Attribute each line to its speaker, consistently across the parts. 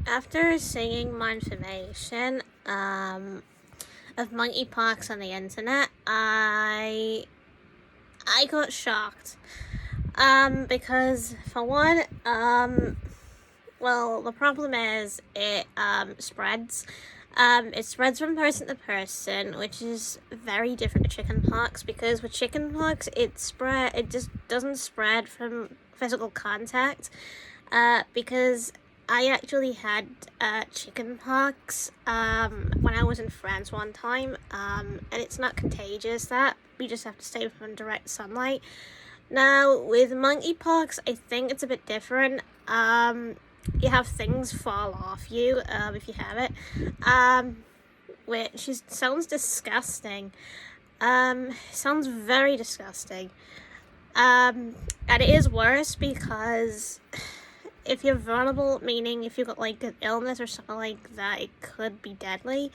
Speaker 1: After seeing my information of monkeypox on the internet, I got shocked. Because for one, well, the problem is it spreads. It spreads from person to person, which is very different to chickenpox, because with chickenpox it just doesn't spread from physical contact. Because I actually had chickenpox when I was in France one time, and it's not contagious. That we just have to stay from direct sunlight. Now with monkeypox, I think it's a bit different. You have things fall off you if you have it, which sounds disgusting. Sounds very disgusting. And it is worse because if you're vulnerable, meaning if you've got like an illness or something like that, it could be deadly,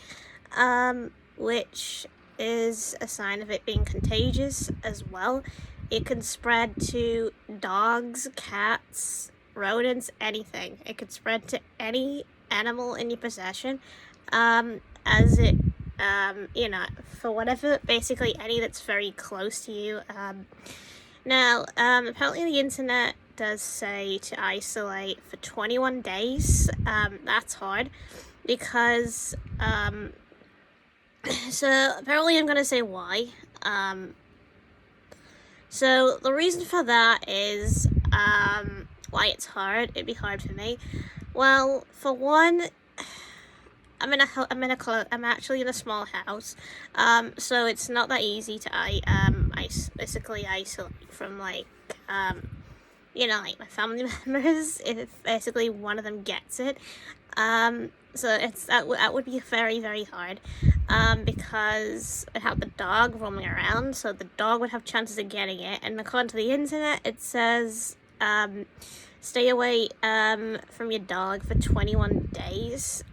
Speaker 1: which is a sign of it being contagious as well. It can spread to dogs, cats, rodents, anything. It could spread to any animal in your possession, as it, for whatever, basically any that's very close to you. Now, apparently the internet does say to isolate for 21 days. That's hard because, so apparently I'm going to say why. So the reason for that is, why it's hard. It'd be hard for me. Well, for one, I'm actually in a small house, so it's not that easy to basically isolate from like like my family members if basically one of them gets it. So that would be very, very hard, because I have the dog roaming around, so the dog would have chances of getting it. And according to the internet, it says stay away from your dog for 21 days,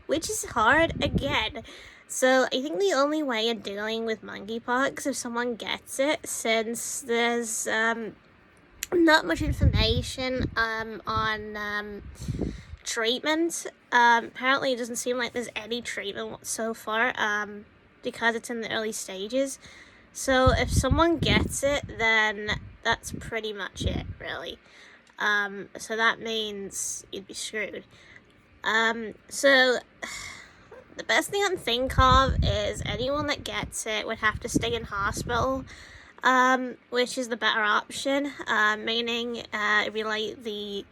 Speaker 1: which is hard again. So I think the only way of dealing with monkeypox if someone gets it, since there's not much information on treatment. Apparently it doesn't seem like there's any treatment so far, because it's in the early stages. So if someone gets it, then that's pretty much it, really. So that means you'd be screwed. So the best thing I can think of is anyone that gets it would have to stay in hospital, which is the better option, meaning it'd be like the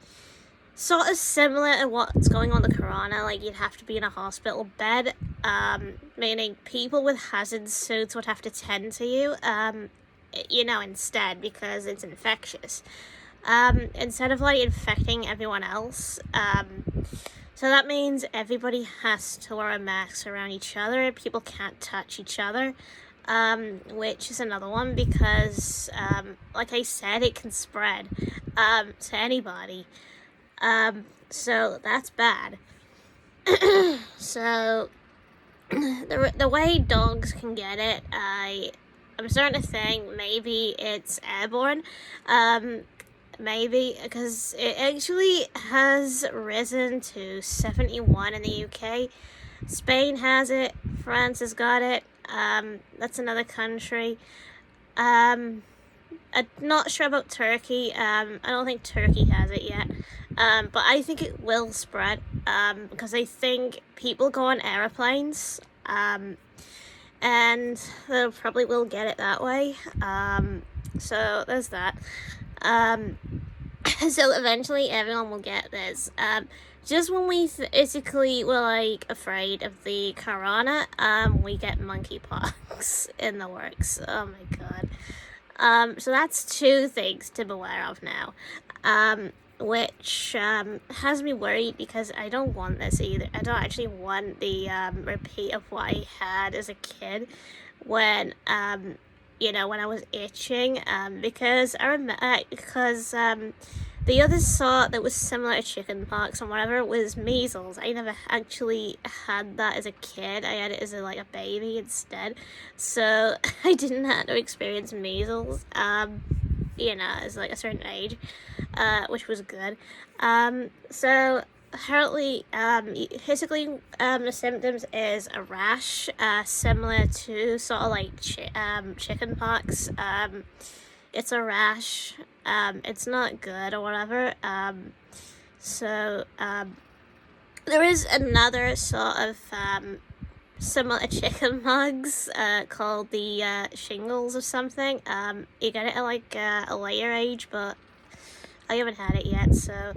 Speaker 1: sort of similar to what's going on with corona. Like, you'd have to be in a hospital bed, meaning people with hazard suits would have to tend to you, instead, because it's infectious, instead of like infecting everyone else. So that means everybody has to wear a mask around each other. People can't touch each other, which is another one because, like I said, it can spread to anybody. So that's bad. So the way dogs can get it, I'm starting to think maybe it's airborne. Maybe because it actually has risen to 71 in the UK. Spain has it. France has got it. That's another country. I'm not sure about Turkey. I don't think Turkey has it yet. But I think it will spread, because I think people go on airplanes, and they probably will get it that way. So there's that. So eventually everyone will get this. Just when we basically were like afraid of the corona, we get monkeypox in the works. Oh my god. So that's two things to beware of now. Which has me worried because I don't want this either. I don't actually want the repeat of what I had as a kid when when I was itching, because I remember, the other sort that was similar to chickenpox and whatever was measles. I never actually had that as a kid. I had it as a baby instead, so I didn't have to experience measles, as like a certain age, which was good. So apparently, basically, the symptoms is a rash, similar to sort of like chicken pox. It's a rash. It's not good or whatever. So there is another sort of similar to chicken mugs, called the shingles or something. You get it at like a later age, but I haven't had it yet, so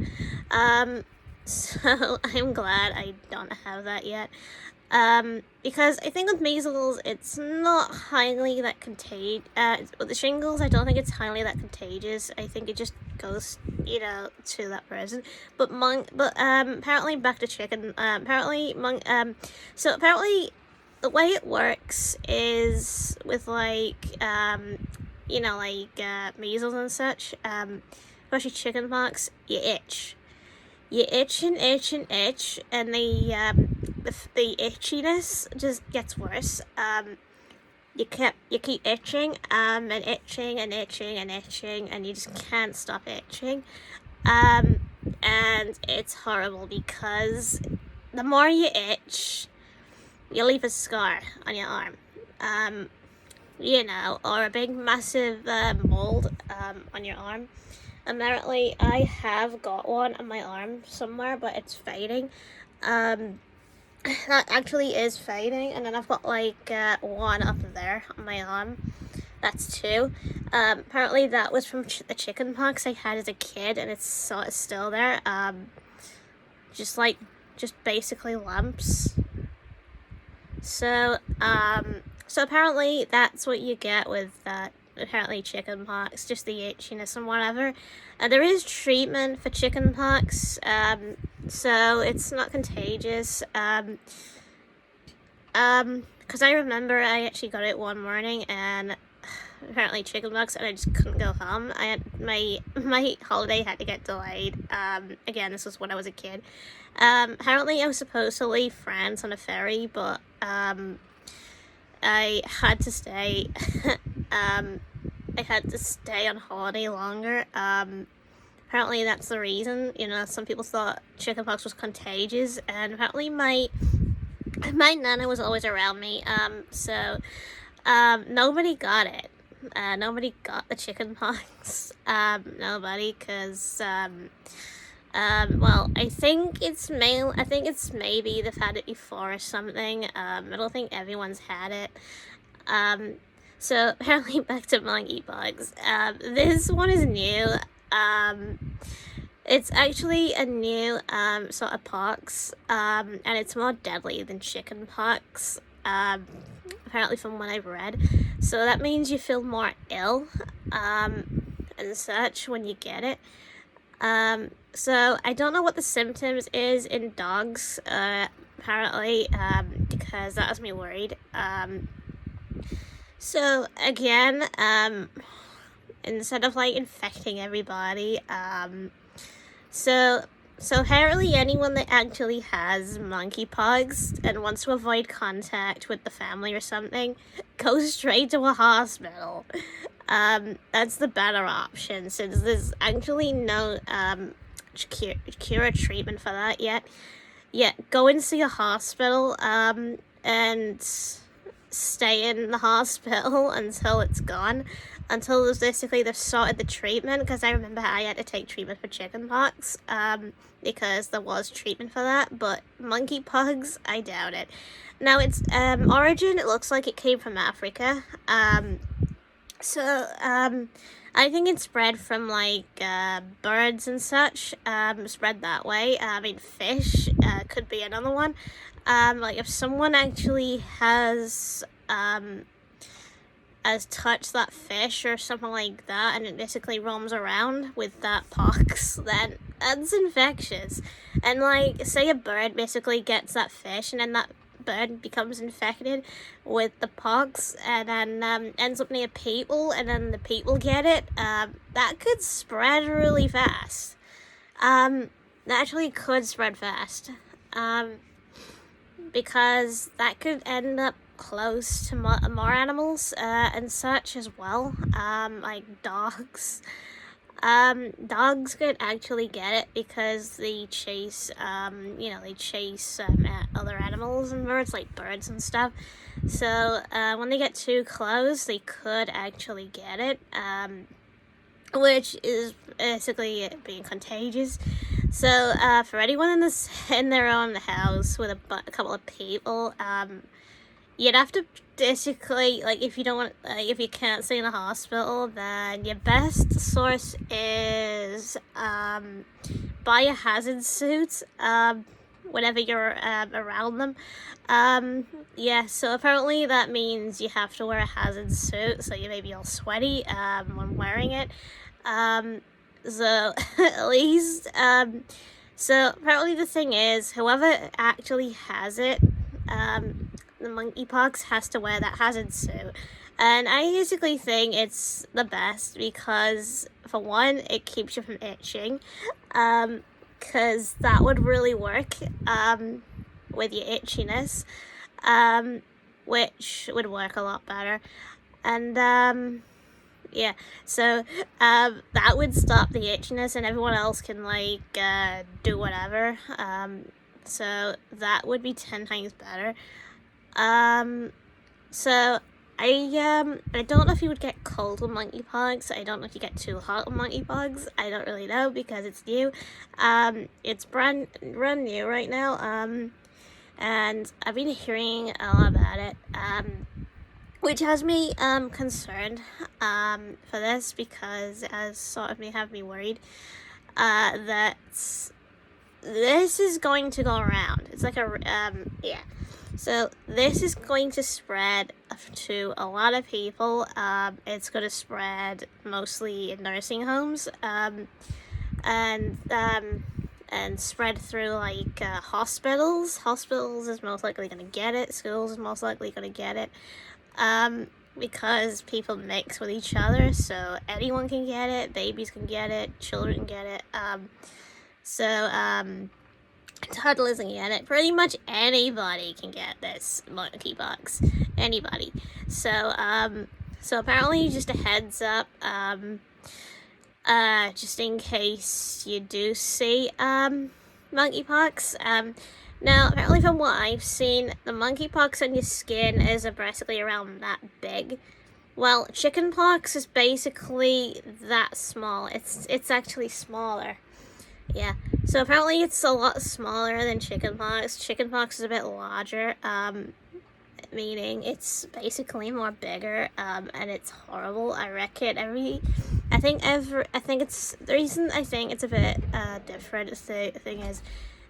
Speaker 1: so I'm glad I don't have that yet. Because I think with measles, it's not highly that with the shingles, I don't think it's highly that contagious. I think it just goes, to that person. But apparently back to chicken. So apparently the way it works is with measles and such. Especially chicken pox, you itch. You itch and itch and itch, and the itchiness just gets worse. You keep itching, and itching and itching and itching, and you just can't stop itching. And it's horrible because the more you itch, you leave a scar on your arm. Or a big massive mold on your arm. Apparently, I have got one on my arm somewhere, but it's fading. That actually is fading, and then I've got one up there on my arm. That's two. Apparently, that was from the chicken pox I had as a kid, and it's sort of still there. Just basically lumps. So apparently, that's what you get with apparently chicken pox, just the itchiness and whatever. There is treatment for chicken pox, so it's not contagious. Because I remember I actually got it one morning, and apparently chicken pox, and I just couldn't go home. I had my holiday had to get delayed. Again, this was when I was a kid. Apparently I was supposed to leave France on a ferry, but I had to stay. I had to stay on holiday longer. Apparently that's the reason. Some people thought chickenpox was contagious, and apparently my nana was always around me. So nobody got it. Nobody got the chickenpox. Nobody, because well, I think it's maybe they've had it before or something. I don't think everyone's had it. So apparently back to monkeypox. This one is new. It's actually a new sort of pox, and it's more deadly than chickenpox. Apparently from what I've read. So that means you feel more ill, and such when you get it. So I don't know what the symptoms is in dogs, apparently, because that has me worried. So again, instead of infecting everybody, so apparently anyone that actually has monkeypox and wants to avoid contact with the family or something, goes straight to a hospital. That's the better option, since there's actually no cure or treatment for that yet. Yeah, go and see a hospital, and stay in the hospital until it's gone, until they've started the treatment, because I remember I had to take treatment for chickenpox, because there was treatment for that, but monkeypox, I doubt it. Now, its origin, it looks like it came from Africa. I think it spread from birds and such, spread that way. Fish could be another one. If someone actually has touched that fish or something like that, and it basically roams around with that pox, then that's infectious. And say a bird basically gets that fish, and then that bird becomes infected with the pox, and then ends up near people, and then the people get it. That could spread really fast. That actually could spread fast. Because that could end up close to more animals and such as well, like dogs. Dogs could actually get it because they chase, other animals and birds, like birds and stuff. So, when they get too close, they could actually get it, which is basically it being contagious. So, for anyone in their own house with a couple of people, you'd have to basically, like, if you don't want, if you can't stay in a hospital, then your best source is, biohazard suits, whenever you're, around them. Yeah, so apparently that means you have to wear a hazard suit, so you may be all sweaty, when wearing it. So, at least, so apparently the thing is, whoever actually has it, the monkeypox has to wear that hazard suit. And I basically think it's the best because, for one, it keeps you from itching. Because that would really work, with your itchiness, which would work a lot better. And, yeah, so, that would stop the itchiness and everyone else can, like, do whatever. So that would be 10 times better. So I don't know if you would get cold with monkeypox. I don't know if you get too hot with monkeypox. I don't really know because it's new. It's brand new right now. And I've been hearing a lot about it. Which has me concerned for this because it has sort of have me worried that this is going to go around. It's like yeah. So this is going to spread to a lot of people. It's going to spread mostly in nursing homes, and spread through like hospitals. Hospitals is most likely going to get it. Schools is most likely going to get it, because people mix with each other. So anyone can get it. Babies can get it. Children can get it. Toddlers can get it. Pretty much anybody can get this monkeypox. Anybody. So apparently, just a heads up, just in case you do see, monkeypox. Now, apparently from what I've seen, the monkeypox on your skin is basically around that big. Well, chickenpox is basically that small. It's actually smaller. Yeah, so apparently it's a lot smaller than chickenpox. Chickenpox is a bit larger, meaning it's basically more bigger, and it's horrible. I reckon I think it's, the reason I think it's a bit, different, the thing is,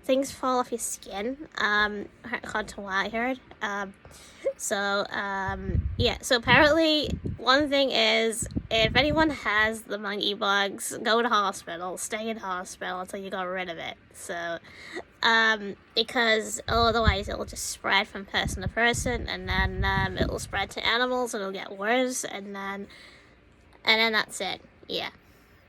Speaker 1: things fall off your skin, according to what I heard. Yeah, so apparently one thing is, if anyone has the monkeypox, go to hospital, stay in hospital until you got rid of it. So, because otherwise it'll just spread from person to person, and then, it'll spread to animals, and it'll get worse, and then that's it. Yeah.